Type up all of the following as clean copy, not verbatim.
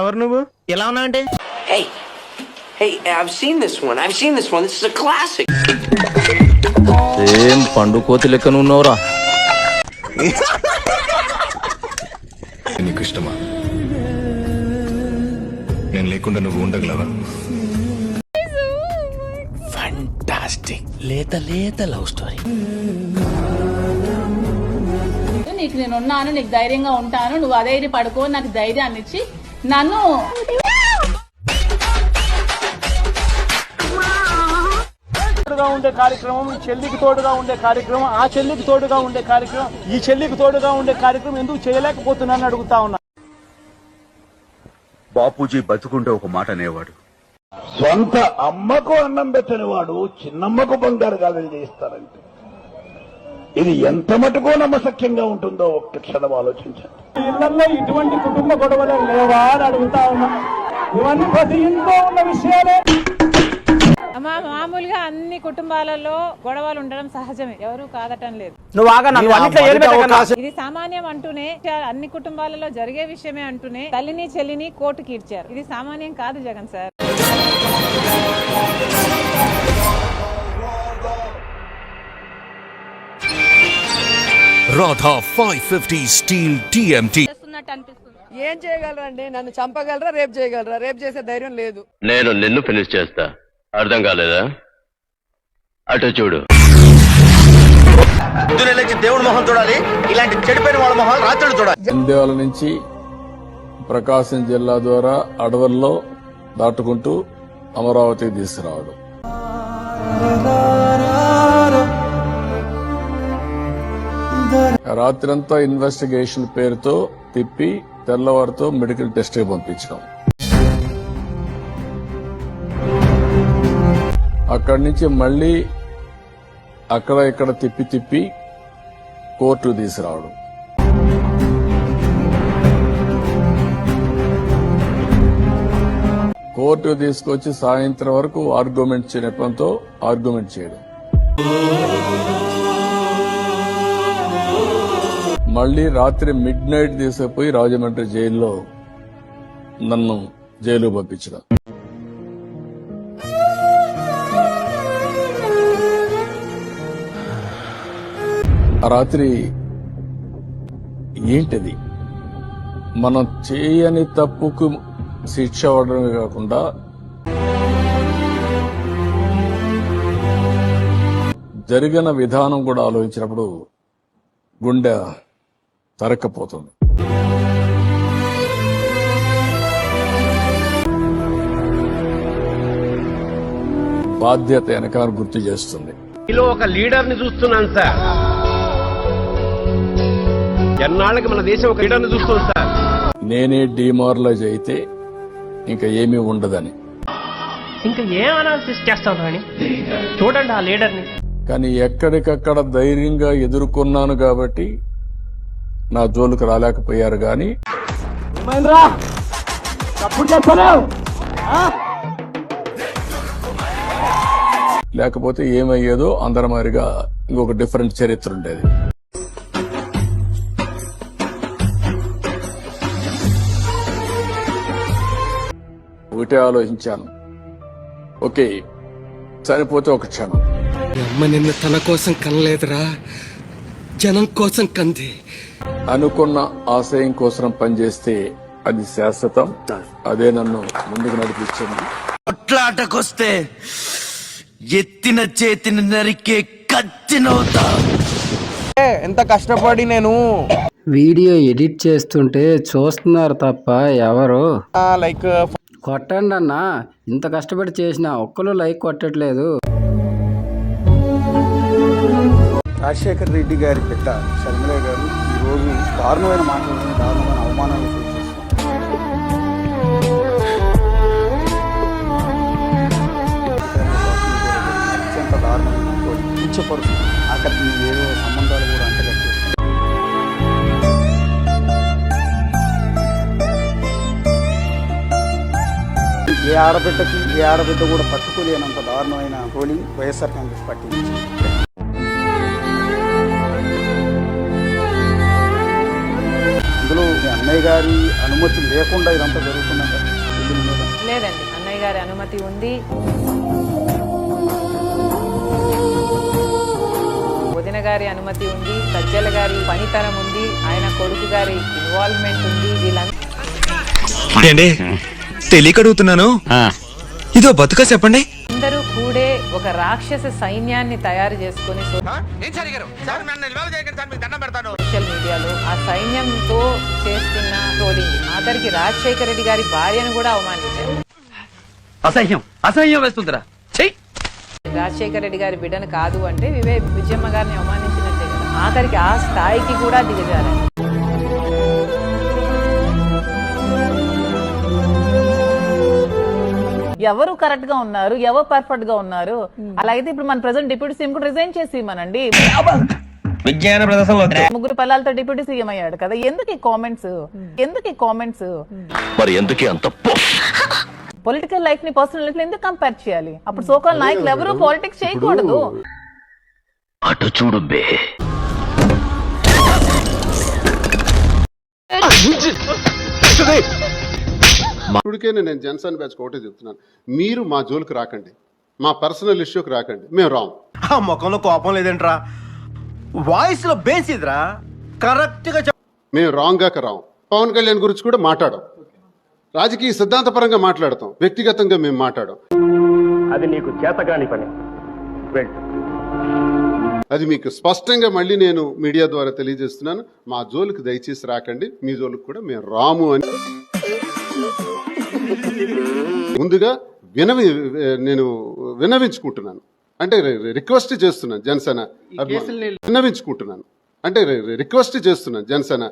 ఎవరు నువ్వు ఎలా ఉన్నావంటే? Hey, I've seen this one. This is a classic. ఏం పండు కోతి లెక్కన ఉన్నావురా? నీకు ఇష్టమా? నేను లేకుండా నువ్వు ఉండగలవా? ఫ్యాంటాస్టిక్ లేత లవ్ స్టోరీ. నీకు నేను ఉన్నాను, నీకు ధైర్యంగా ఉంటాను, నువ్వు అధైర్య పడుకో, నాకు ధైర్యాన్ని ఇచ్చి నన్ను ఉండే కార్యక్రమం, చెల్లికి తోడుగా ఉండే కార్యక్రమం, ఆ చెల్లికి తోడుగా ఉండే కార్యక్రమం, ఈ చెల్లికి తోడుగా ఉండే కార్యక్రమం ఎందుకు చేయలేకపోతున్నానని అడుగుతా ఉన్నా. బాపూజీ బతుకుంటే ఒక మాట అనేవాడు, సొంత అమ్మకు అన్నం పెట్టని వాడు చిన్నమ్మకు బంగారు గాజులు చేయిస్తారంటే ఇది ఎంత మటుకో నమ్మశక్యంగా ఉంటుందో ఒక్క క్షణం ఆలోచించండి. ఇళ్లలో ఇటువంటి కుటుంబ గొడవలు లేవా అని అడుగుతా ఉన్నా. ఇవన్నీ ప్రతి ఇంట్లో ఉన్న విషయాలే. మామూలుగా అన్ని కుటుంబాలలో గొడవలు ఉండడం సహజమే, ఎవరు కాదటం లేదు. ఇది సామాన్యం అంటూనే, అన్ని కుటుంబాలలో జరిగే విషయమే అంటూనే తల్లిని చెల్లిని కోర్టుకి ఇచ్చారు. ఇది సామాన్యం కాదు Jagan sir. Radha 550 steel TMT. ఏం చేయగలరండి? నన్ను చంపగలరా, రేపు చేయగలరా? రేపు చేసే ధైర్యం లేదు. నేను నిన్ను ఫినిష్ చేస్తా. అర్థం కాలేదా? అటు చూడు. దేవుడి మొహం చూడాలి, ఇలాంటి చెడిపోయిన వాళ్ళ మొహాలు రాత్రులు చూడాలి. నంద్యాల నుంచి ప్రకాశం జిల్లా ద్వారా అడవుల్లో దాటుకుంటూ అమరావతికి తీసుకురావడం. రాత్రంతా ఇన్వెస్టిగేషన్ పేరుతో తిప్పి తెల్లవారితో మెడికల్ టెస్ట్ పంపించడం. అక్కడి నుంచి మళ్లీ అక్కడ ఇక్కడ తిప్పి కోర్టు తీసుకురావడం. కోర్టు తీసుకొచ్చి సాయంత్రం వరకు ఆర్గ్యుమెంట్ నెపంతో ఆర్గ్యుమెంట్ చేయడం. మళ్లీ రాత్రి మిడ్-నైట్ తీసుకుపోయి రాజమండ్రి జైల్లో నన్ను జైలు పంపించడం. ఆ రాత్రి ఏంటిది? మనం చేయని తప్పుకు శిక్ష అవ్వడమే కాకుండా జరిగిన విధానం కూడా ఆలోచించినప్పుడు గుండె తరక్కపోతుంది. బాధ్యత వెనకాల గుర్తు చేస్తుంది. ఇలా ఒక లీడర్ ని చూస్తున్నాను సార్. ఎన్నాళ్ళకి మన దేశం ఒక లీడర్ ని చూస్తుంది సార్. నేనే డిమారలైజ్ అయితే ఇంకా ఏమీ ఉండదని. ఇంకా ఏం అనాలిసిస్ చేస్తాను అని చూడండి ఆ లీడర్ ని. కానీ ఎక్కడికక్కడ ధైర్యంగా ఎదుర్కొన్నాను కాబట్టి నా జోలుకు రాలేకపోయారు. గాని లేకపోతే ఏమయ్యేదో అందరమారిగా ఇంకొక డిఫరెంట్ చరిత్ర ఉండేది. ఒకటే ఆలోచించాను, ఓకే చనిపోతే ఒక క్షణం. అమ్మ నిన్ను తన కోసం కనలేదురా, జనం కోసం కంది. అనుకున్న ఆశయం కోసం పనిచేస్తే అది శాశ్వతం. అదే నన్ను ముందుకు నడిపించింది. కొట్లాటకొస్తే ఎత్తిన చేతిని నరికే కత్తినవుతా. ఎంత కష్టపడి నేను వీడియో ఎడిట్ చేస్తుంటే చూస్తున్నారు తప్ప ఎవరు లైక్ కొట్టండి అన్నా. ఇంత కష్టపడి చేసిన ఒక్కరు లైక్ కొట్టట్లేదు. రాజశేఖర్ రెడ్డి గారి బిడ్డ శర్మిల గారు ఈరోజు దారుణమైన మాటలను, దారుణమైన అవమానాలు అత్యంత దారుణమైన కించపరుస్తుంది. అక్కడికి ఏదో సంబంధాలు కూడా అంటగట్టేస్తుంది. ఏ ఆడబిడ్డ కూడా పట్టుకోలేనంత దారుణమైన ట్రోలింగ్ వైఎస్ఆర్ కాంగ్రెస్ పార్టీ నుంచి. అందులో మీ అన్నయ్య అన్నయ్య గారి అనుమతి లేకుండా ఇదంతా జరుగుతుందంట? లేదండి, అన్నయ్య గారి అనుమతి ఉంది. వదిన గారి అనుమతి ఉంది, సజ్జల గారి పనితనం ఉంది, ఆయన కొడుకు గారి ఇన్వాల్వ్మెంట్ ఉంది. తెలియక అడుగుతున్నాను, ఇదో బతుక చెప్పండి. అందరూ కూడే ఒక రాక్షస సైన్యాన్ని తయారు చేసుకుని సోషల్ మీడియాలో ఆ సైన్యంతో చేస్తున్న ట్రోలింగ్, ఆఖరికి రాజశేఖర రెడ్డి గారి భార్యను కూడా అవమానించారు. అసహ్యం వేస్తుందిరా. రాజశేఖర రెడ్డి గారి బిడ్డను కాదు అంటే విజయమ్మ గారిని అవమానించినట్టే కదా. ఆఖరికి ఆ స్థాయికి కూడా దిగజారు. ఎవరు కరెక్ట్ గా ఉన్నారు, ఎవరు పర్ఫెక్ట్ గా ఉన్నారు? అలా అయితే ఇప్పుడు మన ప్రెసెంట్ డిప్యూటీ సీఎం కూడా రిజైన్ చేసి ఇవ్వమనండి. ముగ్గురు పిల్లలతో డిప్యూటీ సీఎం అయ్యాడు కదా. ఎందుకు ఈ కామెంట్స్? మరి ఎందుకు అంత పొలిటికల్ లైఫ్ ని పర్సనల్ లైఫ్ ఎందుకు కంపేర్ చేయాలి? అప్పుడు సోకాల్ నాయకులు ఎవరు పాలిటిక్స్ చేయకూడదు. అటు చూడు బే. ఇప్పటికే నేను జనసేన బ్యాచ్ ఒకటే చెప్తున్నాను, మీరు మా జోలికి రాకండి, మా పర్సనల్ ఇష్యూకి రాకండి, మేము రాం. ఆ ముఖంలో కోపం లేదంట్రా, వాయిస్ లో బేస్ ఇదిరా, కరెక్ట్ గా మేము రాంగ్ గా రాం. పవన్ కళ్యాణ్ గురించి కూడా మాట్లాడాం, రాజకీయ సిద్ధాంతపరంగా మాట్లాడతాం, వ్యక్తిగతంగా మేము మాట్లాడాం. అది నీకు చేతగాని పని. అది మీకు స్పష్టంగా మళ్ళీ నేను మీడియా ద్వారా తెలియజేస్తున్నాను, మా జోలికి దయచేసి రాకండి, మీ జోలికి కూడా మేము రాము అని ముందుగా నేను విన్నవించుకుంటున్నాను. అంటే రిక్వెస్ట్ చేస్తున్నాను జనసేన విన్నవించుకుంటున్నాను. అంటే రిక్వెస్ట్ చేస్తున్నాను జనసేన.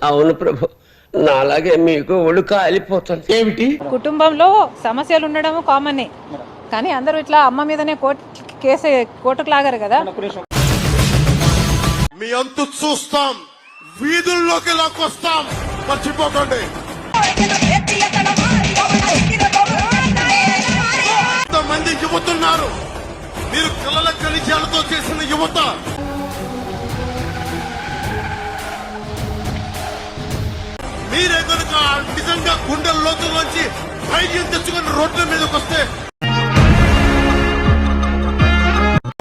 అవును ప్రభు, నాలాగే మీకు ఒళ్ళు కాలిపోతుంది. ఏమిటి? కుటుంబంలో సమస్యలు ఉండడం కామనే, కానీ అందరూ ఇట్లా అమ్మ మీదనే కోర్టుకు లాగారు కదా. మీ అంతు చూస్తాం, వీధుల్లోకి లాక్కొస్తాం, మర్చిపోకండి. మంది యువతున్నారు, మీరు కలల ఖనిజాలతో చేసిన యువత. మీరే కనుక నిజంగా గుండెల లోతుల్లోంచి ధైర్యం తెచ్చుకుని రోడ్ల మీదకి వస్తే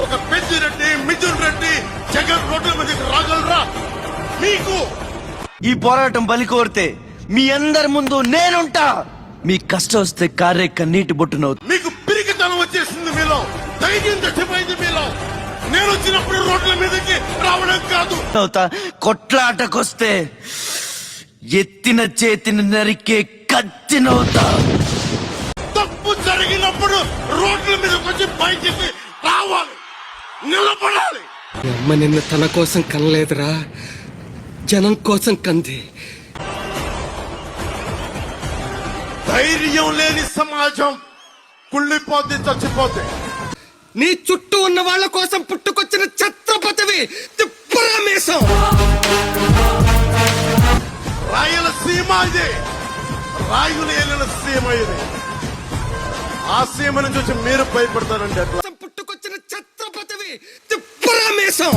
ఒక పెద్దిరెడ్డి, మిథున్ రెడ్డి, జగన్ రోడ్ల మీదకి రాగలరా? మీకు ఈ పోరాటం బలి కోరితే మీ అందరి ముందు నేనుంటా. మీ కష్టం వస్తే కారే కన్నీటి బొట్టునవుతుంది. మీకు పిరికితనం వచ్చేసింది మీలో, ధైర్యం చచ్చిపోయింది మీలో. నేను వచ్చినప్పుడు రోడ్ల మీదకి రావడం కాదు. కొట్లాటకొస్తే ఎత్తిన చేతిని నరికే కత్తినవుతా. తప్పు జరిగినప్పుడు రోడ్ల మీదకి వచ్చి బయటికి రావాలి, నిలబడాలి. అమ్మ నిన్ను తన కోసం కనలేదురా, జనం కోసం కంది. ధైర్యం లేని సమాజం కుళ్ళిపోతే, చచ్చిపోతే. నీ చుట్టూ ఉన్న వాళ్ళ కోసం పుట్టుకొచ్చిన ఛత్రపతివి తిప్పరామేశం. రాయలసీమ ఇది, రాయులు ఏలిన సీమ ఇది. ఆ సీమ నుంచి వచ్చి మీరు భయపడతారండి. అట్లా పుట్టుకొచ్చిన ఛత్రపతివి తిప్పరామేశం.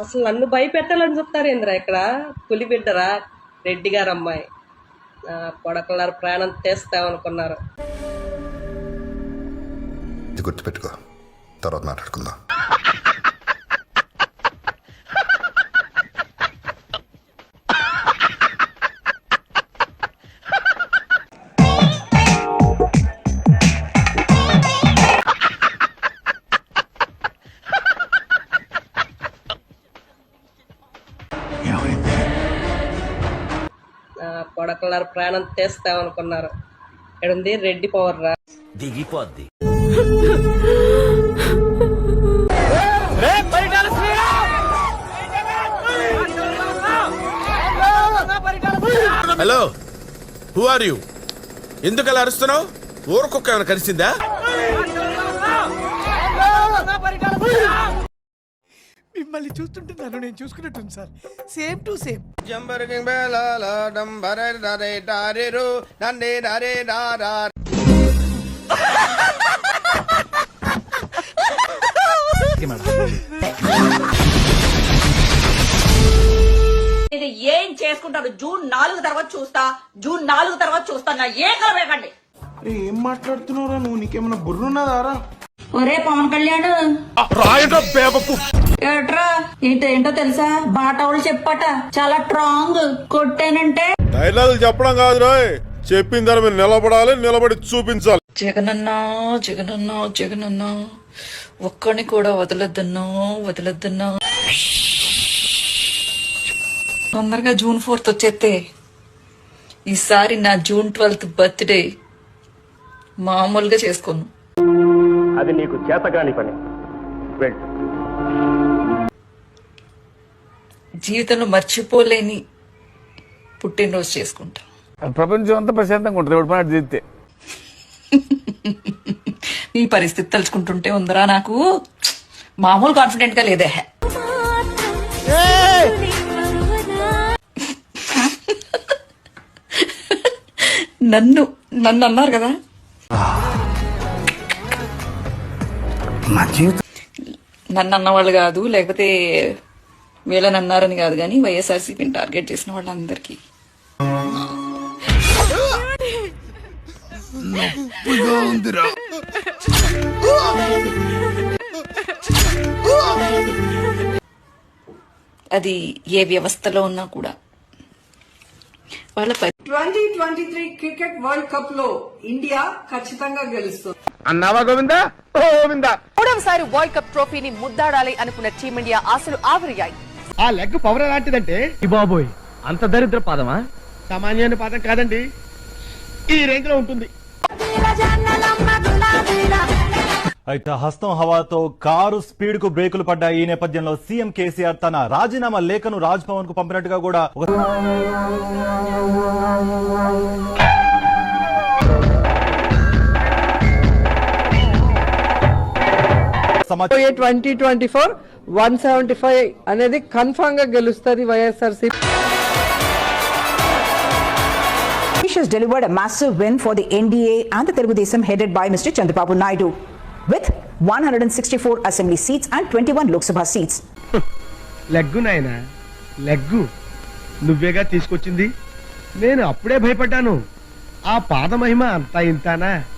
అసలు నన్ను భయపెట్టాలని చూస్తారేంద్రా? ఇక్కడ పులి బిడ్డరా, రెడ్డి గారు అమ్మాయి, కొడకలారు ప్రాణం తీస్తామనుకున్నారు. ఇది గుర్తుపెట్టుకో, తర్వాత మాట్లాడుకుందాం. కొడకలారు ప్రాణం తీస్తామనుకున్నారు. ఇక్కడ ఉంది రెడ్డి పవర్ రా, దిగిపోద్ది. Hello, who are you? ఎందుకు అలా అరుస్తున్నావు? ఊరకొక్క ఏమైనా కలిసిందా? మిమ్మల్ని చూస్తుంటే నన్ను నేను చూసుకున్నట్టుంది సార్, సేమ్ టు సేమ్. చేసుకుంటాను. జూన్ 4 తర్వాత చూస్తా, జూన్ 4 తర్వాత చూస్తా. నా ఏ కలవేకండి. ఏం మాట్లాడుతున్నారా నువ్వు? నీకేమైనా బుర్రున్నదారా? ఒరే పవన్ కళ్యాణ్, ఏట్రా ఏంటో తెలుసా? బాటోళ్ళు చెప్పట చాలా స్ట్రాంగ్. కొట్టానంటే డైలాగులు చెప్పడం కాదు రాయ్, చెప్పిన దాని మీద నిలబడాలి, నిలబడి చూపించాలి. జగనన్నా జగనన్నా జగనన్నా, ఒక్కడిని కూడా వదలొద్దన్నా. తొందరగా జూన్ 4 వచ్చేస్తే ఈసారి నా జూన్ 12 బర్త్డే మామూలుగా చేసుకోను. అది నీకు చేతగాని పని. వెళ్ళు. జీవితంలో మర్చిపోలేని పుట్టినరోజు చేసుకుంటా. ప్రపంచం అంతా ప్రశాంతంగా ఉంటుంది ఇప్పుడు పని చేస్తే. ఈ పరిస్థితి తలుచుకుంటుంటే ఉందరా నాకు మామూలు కాన్ఫిడెంట్ గా లేదే. నన్ను అన్నారు కదా, నన్ను అన్నవాళ్ళు కాదు, లేకపోతే వీళ్ళని అన్నారని కాదు, కానీ వైఎస్ఆర్సీపీని టార్గెట్ చేసిన వాళ్ళందరికీ అది ఏ వ్యవస్థలో ఉన్నా కూడా వాళ్ళ 2023 క్రికెట్ వరల్డ్ కప్ లో ఇండియా ఖచ్చితంగా గెలుస్తుంది. అన్నావా గోవిందా? ఓ గోవిందా. 3వసారి వరల్డ్ కప్ ట్రోఫీని ముద్దాడాలి అనుకున్న టీమిండియా ఆశలు ఆవిరయ్యాయి. ఆ లెగ్ పవర్ లాంటిదంటే బాబోయ్, అంత దరిద్ర పాదమా? సామాన్యమైన పాదం కాదండి, ఈ రేంజ్ లో ఉంటుంది. అయితే హస్తం హవాతో కారు స్పీడ్ కు బ్రేకులు పడ్డాయి. ఈ నేపథ్యంలో సీఎం కేసీఆర్ తన రాజీనామా లేఖను రాజ్ భవన్ కు పంపినట్టుగా కూడా 2024 175 అనేది కన్ఫర్మ్ గా గెలుస్తుంది YSRCP. has delivered a massive win for the NDA and the Telugu Desam headed by Mr. Chandrababu Naidu with 164 assembly seats and 21 Lok Sabha seats. Leg నాయనా, లెగ్గు నువ్వేగా తీసుకొచ్చింది. నేను అప్పుడే భయపడ్డాను. ఆ పాద మహిమ అంతా ఇంతానా?